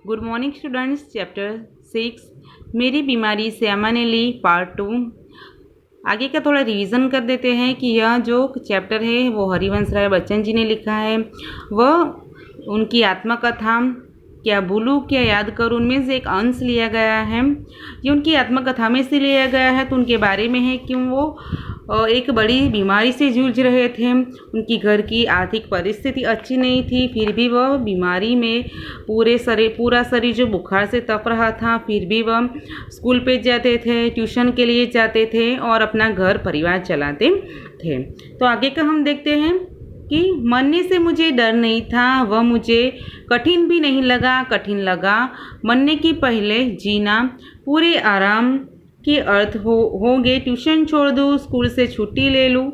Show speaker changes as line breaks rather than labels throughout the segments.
Good morning students. Chapter 6 मेरी बीमारी श्यामा ने ली पार्ट 2। आगे का थोड़ा रिवीजन कर देते हैं कि यह जो चैप्टर है वो हरिवंश राय बच्चन जी ने लिखा है। वह उनकी आत्मकथा क्या भूलूं क्या याद करूं उनमें से एक अंश लिया गया है। ये उनकी आत्मकथा में से लिया गया है तो उनके बारे में है कि वो एक बड़ी बीमारी से जूझ रहे थे। उनकी घर की आर्थिक परिस्थिति अच्छी नहीं थी, फिर भी वह बीमारी में पूरा शरीर जो बुखार से तप रहा था, फिर भी वह स्कूल पे जाते थे, ट्यूशन के लिए जाते थे और अपना घर परिवार चलाते थे। तो आगे का हम देखते हैं कि मरने से मुझे डर नहीं था, वह मुझे कठिन भी नहीं लगा। कठिन लगा मरने के पहले जीना, पूरे आराम के अर्थ होंगे ट्यूशन छोड़ दूँ, स्कूल से छुट्टी ले लूँ,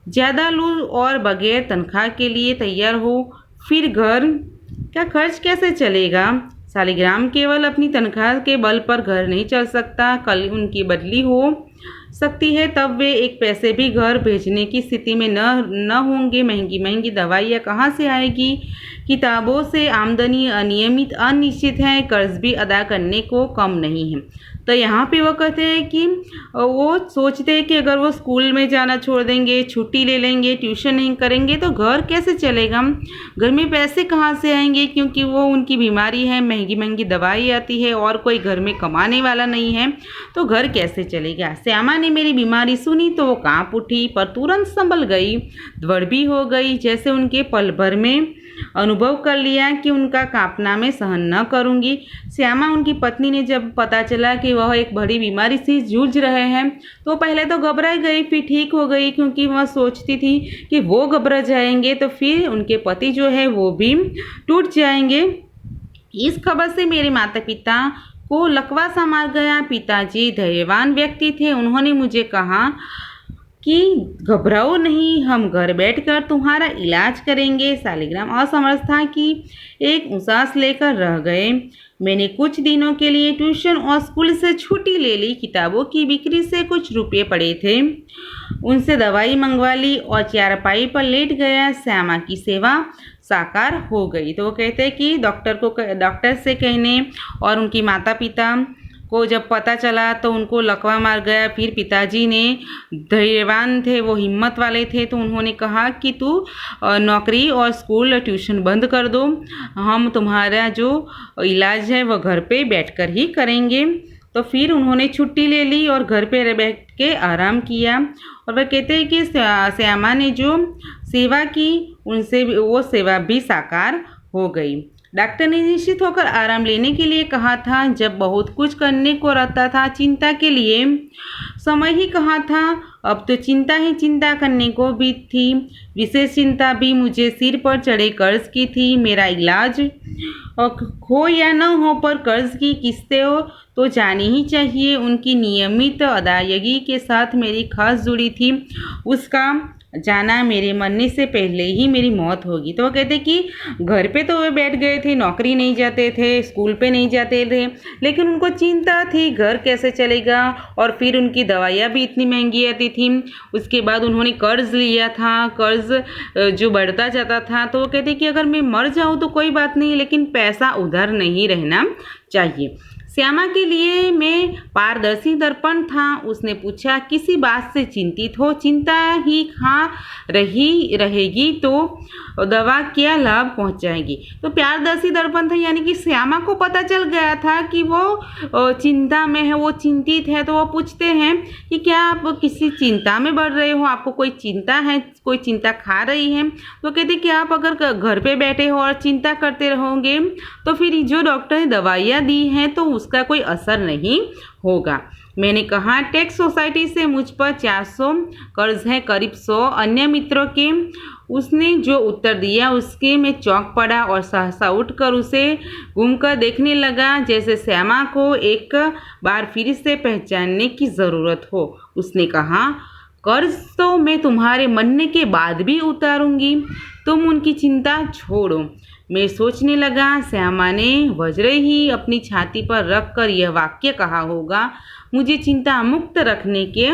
ज़्यादा लूँ और बगैर तनख्वाह के लिए तैयार हो। फिर घर का खर्च कैसे चलेगा? शालिग्राम केवल अपनी तनख्वाह के बल पर घर नहीं चल सकता। कल उनकी बदली हो सकती है, तब वे एक पैसे भी घर भेजने की स्थिति में न होंगे। महंगी महंगी दवाइयाँ कहाँ से आएगी? किताबों से आमदनी अनियमित अनिश्चित है, कर्ज भी अदा करने को कम नहीं है। तो यहाँ पे वो कहते हैं कि वो सोचते हैं कि अगर वो स्कूल में जाना छोड़ देंगे, छुट्टी ले लेंगे, ट्यूशन नहीं करेंगे तो घर कैसे चलेगा, घर में पैसे कहाँ से आएंगे, क्योंकि वो उनकी बीमारी है, महंगी महंगी दवाई आती है और कोई घर में कमाने वाला नहीं है, तो घर कैसे चलेगा। श्यामा ने मेरी बीमारी सुनी तो वो काँप उठी, पर तुरंत संभल गई, दृढ़ भी हो गई, जैसे उनके पल भर में अनुभव कर लिया कि उनका कांपना मैं सहन न करूंगी। श्यामा उनकी पत्नी ने जब पता चला कि वह एक बड़ी बीमारी से जूझ रहे हैं तो पहले तो घबरा गई, फिर ठीक हो गई, क्योंकि वह सोचती थी कि वो घबरा जाएंगे तो फिर उनके पति जो है वो भी टूट जाएंगे। इस खबर से मेरे माता पिता को लकवा सा मार गया। पिताजी धैर्यवान व्यक्ति थे, उन्होंने मुझे कहा कि घबराओ नहीं, हम घर बैठकर तुम्हारा इलाज करेंगे। शालिग्राम असमर्थ था कि एक सांस लेकर रह गए। मैंने कुछ दिनों के लिए ट्यूशन और स्कूल से छुट्टी ले ली। किताबों की बिक्री से कुछ रुपये पड़े थे, उनसे दवाई मंगवा ली और चारपाई पर लेट गया। श्यामा की सेवा साकार हो गई। तो वो कहते हैं कि डॉक्टर से कहने और उनकी माता पिता को जब पता चला तो उनको लकवा मार गया। फिर पिताजी ने धैर्यवान थे, वो हिम्मत वाले थे, तो उन्होंने कहा कि तू नौकरी और स्कूल ट्यूशन बंद कर दो, हम तुम्हारा जो इलाज है वो घर पे बैठकर ही करेंगे। तो फिर उन्होंने छुट्टी ले ली और घर पे बैठ के आराम किया। और वह कहते हैं कि श्यामा ने जो सेवा की उनसे वो सेवा भी साकार हो गई। डॉक्टर ने निश्चित होकर आराम लेने के लिए कहा था। जब बहुत कुछ करने को रहता था, चिंता के लिए समय ही कहा था, अब तो चिंता ही चिंता करने को भी थी। विशेष चिंता भी मुझे सिर पर चढ़े कर्ज की थी। मेरा इलाज हो या न हो, पर कर्ज की किस्तें हो तो जानी ही चाहिए। उनकी नियमित अदायगी के साथ मेरी खास जुड़ी थी, उसका जाना मेरे मरने से पहले ही मेरी मौत होगी। तो वो कहते कि घर पे तो वे बैठ गए थे, नौकरी नहीं जाते थे, स्कूल पे नहीं जाते थे, लेकिन उनको चिंता थी घर कैसे चलेगा। और फिर उनकी दवाइयाँ भी इतनी महंगी आती थी। उसके बाद उन्होंने कर्ज लिया था, कर्ज जो बढ़ता जाता था। तो वो कहते कि अगर मैं मर जाऊँ तो कोई बात नहीं, लेकिन पैसा उधर नहीं रहना चाहिए। श्यामा के लिए मैं पारदर्शी दर्पण था। उसने पूछा, किसी बात से चिंतित हो? चिंता ही खा रही रहेगी तो दवा क्या लाभ पहुंचाएगी? तो पारदर्शी दर्पण था, यानी कि श्यामा को पता चल गया था कि वो चिंता में है, वो चिंतित है। तो वो पूछते हैं कि क्या आप किसी चिंता में बढ़ रहे हो, आपको कोई चिंता है, कोई चिंता खा रही है? तो कहते कि आप अगर घर पे बैठे हो और चिंता करते रहोगे तो फिर जो डॉक्टर ने दवाइयाँ दी हैं तो उसका कोई असर नहीं होगा। मैंने कहा, टैक्स सोसाइटी से मुझ पर 400 कर्ज है, करीब 100 अन्य मित्रों के। उसने जो उत्तर दिया उसके मैं चौंक पड़ा और सहसा उठकर उसे घूमकर देखने लगा, जैसे श्यामा को एक बार फिर से पहचानने की ज़रूरत हो। उसने कहा, कर्ज तो मैं तुम्हारे मरने के बाद भी उतारूंगी, तुम उनकी चिंता छोड़ो। मैं सोचने लगा, श्यामा ने वज्र ही अपनी छाती पर रखकर यह वाक्य कहा होगा, मुझे चिंता मुक्त रखने के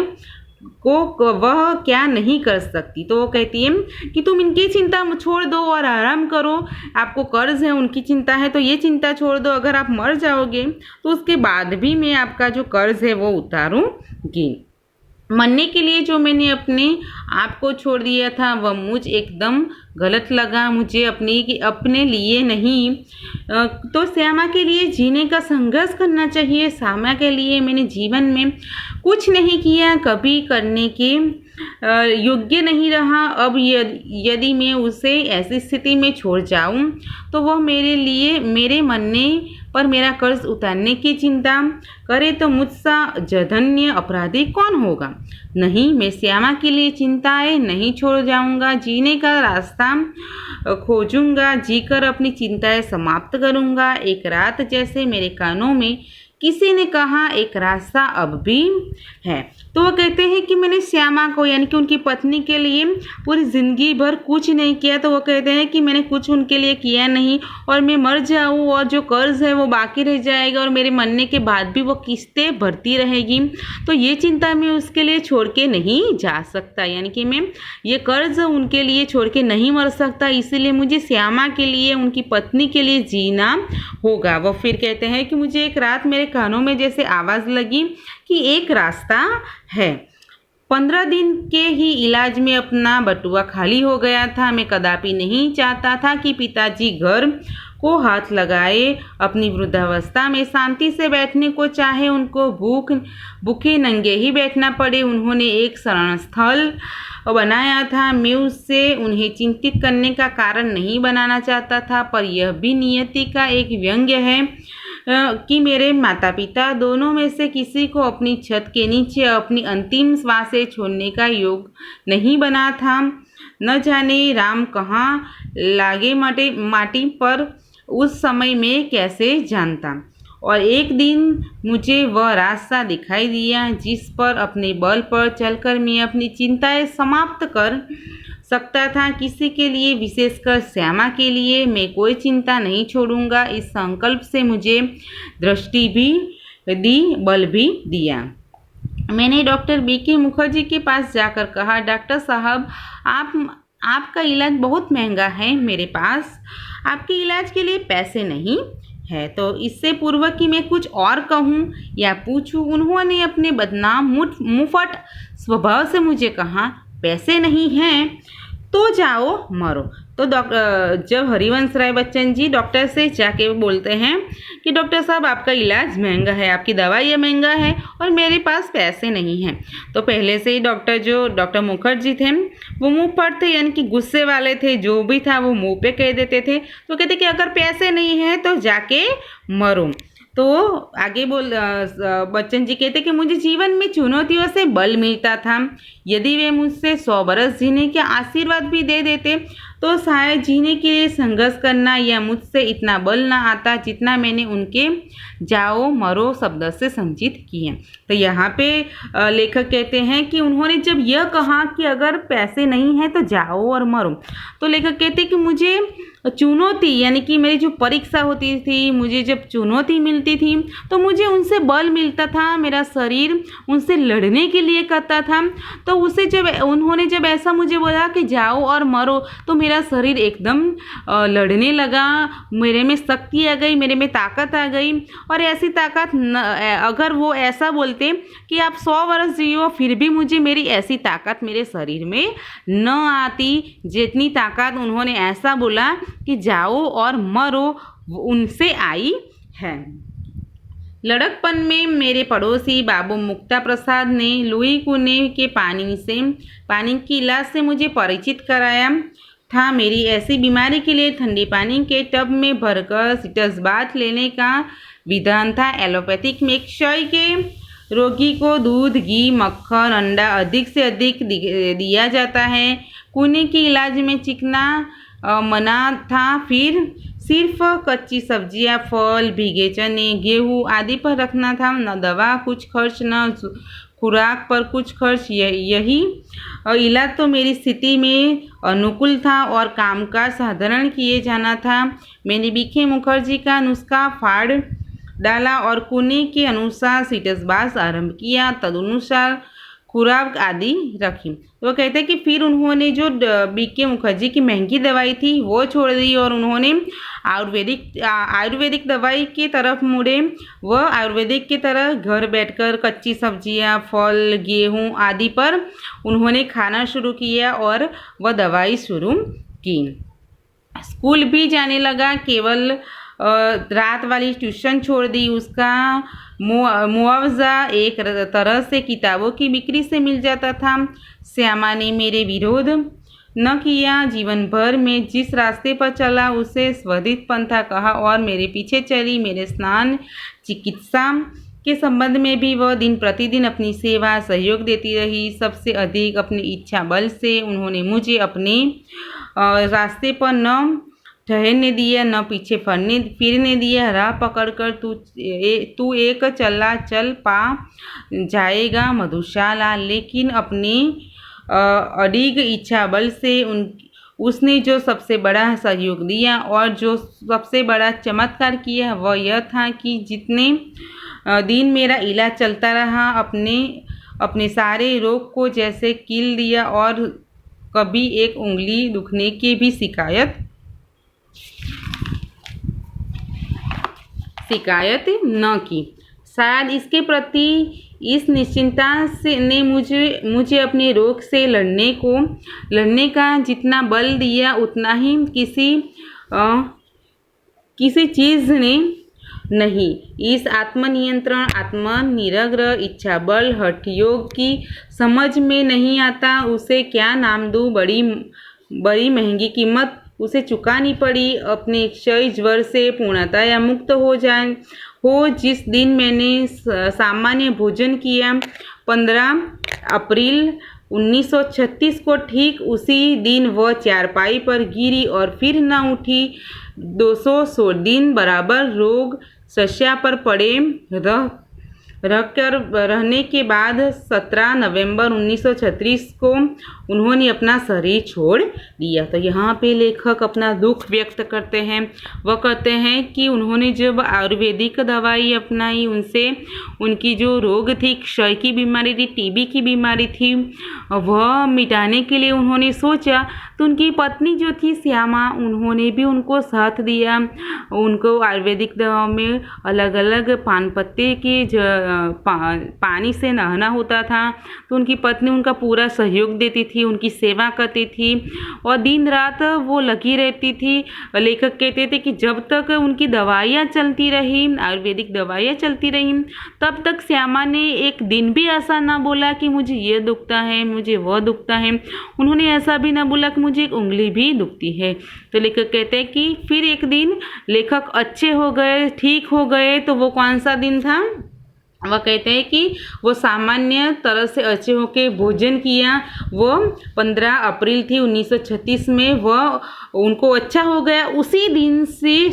वह क्या नहीं कर सकती। तो वो कहती है कि तुम इनकी चिंता छोड़ दो और आराम करो, आपको कर्ज है, उनकी चिंता है, तो ये चिंता छोड़ दो। अगर आप मर जाओगे तो उसके बाद भी मैं आपका जो कर्ज है वो उतारूंगी। मरने के लिए जो मैंने अपने आप को छोड़ दिया था वह मुझ एकदम गलत लगा, मुझे अपने लिए नहीं तो श्यामा के लिए जीने का संघर्ष करना चाहिए। श्यामा के लिए मैंने जीवन में कुछ नहीं किया, कभी करने के योग्य नहीं रहा। अब यदि मैं उसे ऐसी स्थिति में छोड़ जाऊं तो वह मेरे मरने पर मेरा कर्ज उतारने की चिंता करे तो मुझसा जघन्य अपराधी कौन होगा। नहीं, मैं श्यामा के लिए चिंताएं नहीं छोड़ जाऊंगा, जीने का रास्ता खोजूंगा, जीकर अपनी चिंताएं समाप्त करूंगा। एक रात जैसे मेरे कानों में किसी ने कहा, एक रास्ता अब भी है। तो वो कहते हैं कि मैंने श्यामा को यानी कि उनकी पत्नी के लिए पूरी ज़िंदगी भर कुछ नहीं किया। तो वो कहते हैं कि मैंने कुछ उनके लिए किया नहीं और मैं मर जाऊँ और जो कर्ज है वो बाकी रह जाएगा और मेरे मरने के बाद भी वो किस्तें भरती रहेगी। तो ये चिंता मैं उसके लिए छोड़ के नहीं जा सकता, यानी कि मैं ये कर्ज उनके लिए छोड़ के नहीं मर सकता, इसीलिए मुझे श्यामा के लिए, उनकी पत्नी के लिए जीना होगा। वो फिर कहते हैं कि मुझे एक रात मेरे कानों में जैसे आवाज़ लगी कि एक रास्ता है। 15 दिन के ही इलाज में अपना बटुआ खाली हो गया था। मैं कदापि नहीं चाहता था कि पिताजी घर को हाथ लगाए, अपनी वृद्धावस्था में शांति से बैठने को चाहे, उनको भूखे नंगे ही बैठना पड़े। उन्होंने एक शरण स्थल बनाया था। मैं उससे उन्हें चिंतित करने का कारण नहीं बनाना चाहता था, पर यह भी नियति का एक व्यंग्य है कि मेरे माता पिता दोनों में से किसी को अपनी छत के नीचे अपनी अंतिम श्वासें छोड़ने का योग नहीं बना था। न जाने राम कहाँ लागे माटी पर उस समय में कैसे जानता। और एक दिन मुझे वह रास्ता दिखाई दिया जिस पर अपने बल पर चलकर मैं अपनी चिंताएं समाप्त कर सकता था। किसी के लिए, विशेषकर श्यामा के लिए, मैं कोई चिंता नहीं छोड़ूंगा। इस संकल्प से मुझे दृष्टि भी दी, बल भी दिया। मैंने डॉक्टर बीके मुखर्जी के पास जाकर कहा, डॉक्टर साहब, आपका इलाज बहुत महंगा है, मेरे पास आपके इलाज के लिए पैसे नहीं है। तो इससे पूर्व कि मैं कुछ और कहूँ या पूछूं, उन्होंने अपने बदनाम मुफट स्वभाव से मुझे कहा, पैसे नहीं हैं तो जाओ मरो। तो जब हरिवंश राय बच्चन जी डॉक्टर से जाके बोलते हैं कि डॉक्टर साहब, आपका इलाज महंगा है, आपकी दवाइयाँ महंगा है और मेरे पास पैसे नहीं हैं। तो पहले से ही डॉक्टर मुखर्जी थे वो मुंह पर थे, यानी कि गुस्से वाले थे, जो भी था वो मुंह पे कह देते थे। तो कहते कि अगर पैसे नहीं हैं तो जाके मरो। तो आगे बच्चन जी कहते कि मुझे जीवन में चुनौतियों से बल मिलता था। यदि वे मुझसे 100 बरस जीने के आशीर्वाद भी दे देते तो शायद जीने के लिए संघर्ष करना या मुझसे इतना बल ना आता जितना मैंने उनके जाओ मरो शब्द से संचित किए। तो यहाँ पे लेखक कहते हैं कि उन्होंने जब यह कहा कि अगर पैसे नहीं हैं तो जाओ और मरो, तो लेखक कहते कि मुझे चुनौती, यानी कि मेरी जो परीक्षा होती थी, मुझे जब चुनौती मिलती थी तो मुझे उनसे बल मिलता था, मेरा शरीर उनसे लड़ने के लिए करता था। तो उन्होंने जब ऐसा मुझे बोला कि जाओ और मरो, तो मेरा शरीर एकदम लड़ने लगा, मेरे में शक्ति आ गई, मेरे में ताकत आ गई। और ऐसी ताकत अगर वो ऐसा बोलते कि आप 100 वर्ष जियो फिर भी मुझे मेरी ऐसी ताकत मेरे शरीर में न आती जितनी ताकत उन्होंने ऐसा बोला कि जाओ और मरो उनसे आई है। लड़कपन में मेरे पड़ोसी बाबू मुक्ता प्रसाद ने लुई कुएं के पानी की इलाज से मुझे परिचित कराया था। मेरी ऐसी बीमारी के लिए ठंडे पानी के टब में भरकर सिट्रस बाथ लेने का विधान था। एलोपैथिक में क्षय के रोगी को दूध, घी, मक्खन, अंडा अधिक से अधिक दिया जाता है। कुएं के इलाज में चिकना मना था। फिर सिर्फ कच्ची सब्जियां, फल, भीगे चने, गेहूँ आदि पर रखना था। न दवा कुछ खर्च, न खुराक पर कुछ खर्च। यही इलाज तो मेरी स्थिति में अनुकूल था और कामकाज साधारण किए जाना था। मैंने बीके मुखर्जी का नुस्खा फाड़ डाला और कुएं के अनुसार सिट्रस बाथ आरंभ किया। तदनुसार खुराक आदि रखी। तो वो कहते हैं कि फिर उन्होंने जो बीके मुखर्जी की महंगी दवाई थी वो छोड़ दी और उन्होंने आयुर्वेदिक दवाई की तरफ मुड़े। वह आयुर्वेदिक की तरह घर बैठकर कच्ची सब्जियां, फल, गेहूं आदि पर उन्होंने खाना शुरू किया और वह दवाई शुरू की। स्कूल भी जाने लगा, केवल रात वाली ट्यूशन छोड़ दी। उसका मुआवजा एक तरह से किताबों की बिक्री से मिल जाता था। श्यामा ने मेरे विरोध न किया। जीवन भर में जिस रास्ते पर चला उसे स्वधित पंथा कहा और मेरे पीछे चली। मेरे स्नान, चिकित्सा के संबंध में भी वह दिन प्रतिदिन अपनी सेवा सहयोग देती रही। सबसे अधिक अपनी इच्छा बल से उन्होंने मुझे अपने रास्ते पर न ठहरने दिया, न पीछे फिरने दिया। राह पकड़कर तू एक चला चल पा जाएगा मधुशाला। लेकिन अपनी अडिग इच्छा बल से उसने जो सबसे बड़ा सहयोग दिया और जो सबसे बड़ा चमत्कार किया वह यह था कि जितने दिन मेरा इलाज चलता रहा, अपने सारे रोग को जैसे कील दिया और कभी एक उंगली दुखने की भी शिकायत न की। शायद इसके प्रति इस निश्चिंतता से ने मुझे अपने रोग से लड़ने का जितना बल दिया उतना ही किसी चीज़ ने नहीं। इस आत्मनियंत्रण, आत्मनिग्रह, इच्छा बल, हठ योग की समझ में नहीं आता। उसे क्या नाम दूँ? बड़ी महंगी कीमत उसे चुकानी पड़ी। अपने क्षय ज्वर से पूर्णतः मुक्त हो जिस दिन मैंने सामान्य भोजन किया 15 अप्रैल 1936 को, ठीक उसी दिन वह चारपाई पर गिरी और फिर न उठी। 200 दिन बराबर रोग शैय्या पर पड़े रहने के बाद 17 नवंबर 1936 को उन्होंने अपना शरीर छोड़ दिया। तो यहाँ पे लेखक अपना दुख व्यक्त करते हैं। वह कहते हैं कि उन्होंने जब आयुर्वेदिक दवाई अपनाई, उनसे उनकी जो रोग थी, क्षय की बीमारी थी, टीबी की बीमारी थी, वह मिटाने के लिए उन्होंने सोचा। तो उनकी पत्नी जो थी श्यामा, उन्होंने भी उनको साथ दिया। उनको आयुर्वेदिक दवाओं में अलग अलग पान पत्ते के पानी से नहाना होता था। तो उनकी पत्नी उनका पूरा सहयोग देती थी, उनकी सेवा करती थी और दिन रात वो लगी रहती थी। लेखक कहते थे कि जब तक उनकी दवाइयाँ चलती रही, आयुर्वेदिक दवाइयाँ चलती रही, तब तक श्यामा ने एक दिन भी ऐसा ना बोला कि मुझे ये दुखता है, मुझे वह दुखता है। उन्होंने ऐसा भी ना बोला कि मुझे एक उंगली भी दुखती है। तो लेखक कहते हैं कि फिर एक दिन लेखक अच्छे हो गए, ठीक हो गए। तो वो कौन सा दिन था? वह कहते हैं कि वो सामान्य तरह से अच्छे होकर भोजन किया। वो 15 अप्रैल थी 1936 में, वह उनको अच्छा हो गया। उसी दिन से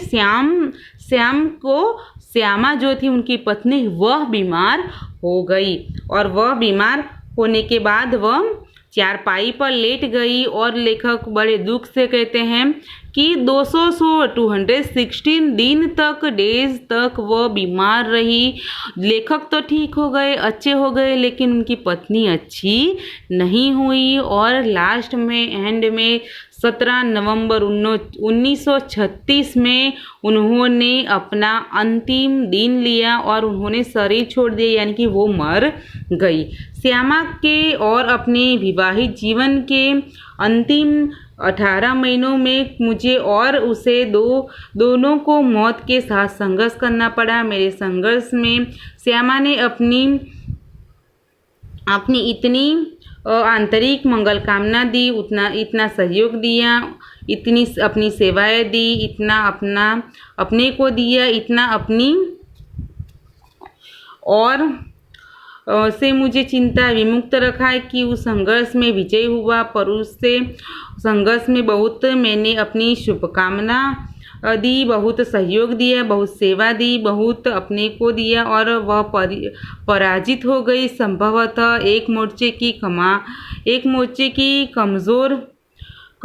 श्यामा जो थी उनकी पत्नी, वह बीमार हो गई और वह बीमार होने के बाद वह चारपाई पर लेट गई। और लेखक बड़े दुख से कहते हैं कि 216 दिन तक, डेज तक वह बीमार रही। लेखक तो ठीक हो गए, अच्छे हो गए, लेकिन उनकी पत्नी अच्छी नहीं हुई और लास्ट में एंड में 17 नवंबर 1936 में उन्होंने अपना अंतिम दिन लिया और उन्होंने शरीर छोड़ दिया, यानी कि वो मर गई। श्यामा के और अपने विवाहित जीवन के अंतिम 18 महीनों में मुझे और उसे दोनों को मौत के साथ संघर्ष करना पड़ा। मेरे संघर्ष में श्यामा ने अपनी इतनी आंतरिक मंगल कामना दी, इतना सहयोग दिया, इतनी अपनी सेवाएं दी, इतना अपने को दिया, इतना अपनी और से मुझे चिंता विमुक्त रखा है कि उस संघर्ष में विजय हुआ। पर उससे संघर्ष में बहुत मैंने अपनी शुभकामना दी, बहुत सहयोग दिया, बहुत सेवा दी, बहुत अपने को दिया और वह पराजित हो गई। संभवतः एक मोर्चे की कमज़ोर